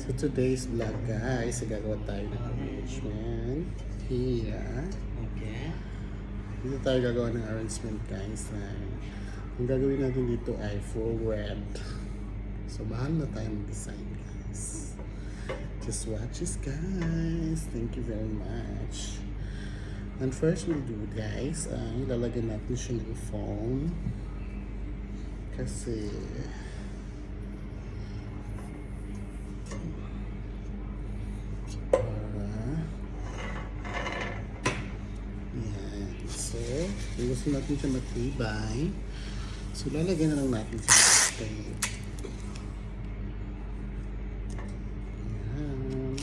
So today's vlog guys, gagawa tayo ng arrangement here. Okay. Dito tayo gagawa ng arrangement guys. Ang gagawin natin dito ay full red. So bahala na tayo mag-design guys. Just watch this guys. Thank you very much. And first we'll do guys, ilalagyan natin siya ng foam. Kasi gusto natin siya matibay. So, lalagyan na lang natin sa tape. Ayan.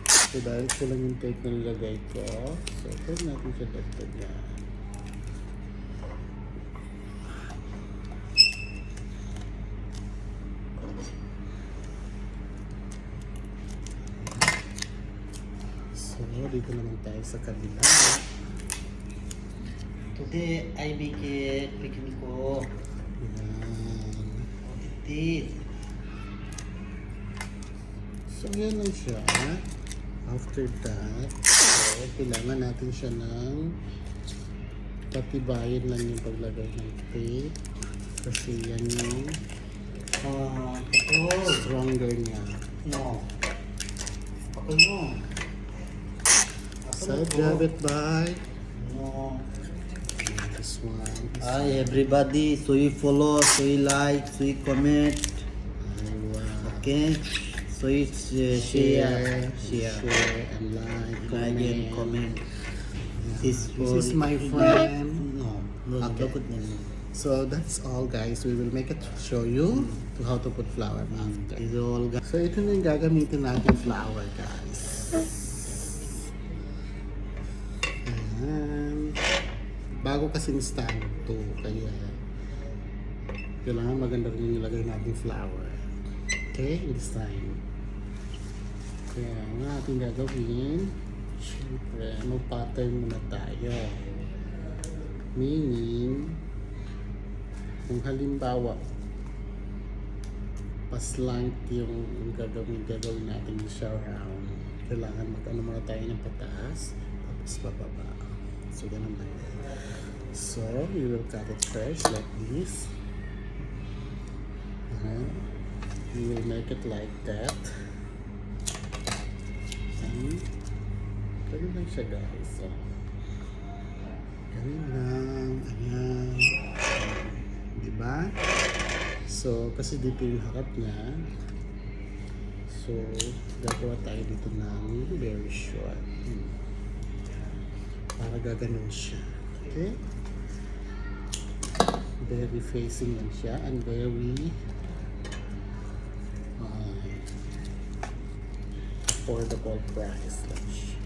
So, dahil ko lang yung tape na nilagay ko. So, pwede natin siya dagdagan. So, dito naman tayo sa kabila. Today, I bikin ko. Ayan. Titit. So, yan lang siya. After that, so, kailangan natin siya ng patibayin lang yung paglagay ng tape. Kasi yan yung stronger niya. No. Okay mo. So, grab it by No. this one. Hi everybody, so you follow, so you like, so you comment. Okay. So you share and like and comment. This is my friend. No. Okay. So that's all guys. We will make it show you to how to put flower after. Is all guys. So ito na yung gagamitin natin flower guys. Ayan. Bago kasing stand to, kaya kailangan maganda rin yung ilagay natin flower. Okay, this time. Kaya ang ating gagawin, syempre, mag-pattern muna tayo. Meaning, kung halimbawa, paslant yung gagawin natin siya round, kailangan mag-ano muna tayo ng pataas, tapos bababa. So, ganun lang. So, we will cut it first like this. We will make it like that. And, ganun lang siya guys. So, ganun lang. Ayan. Diba? So, kasi dito yung harap niya. So, gagawa tayo dito ng very short. Para gaganon siya. Okay? Very facing lang siya and very affordable price lang siya.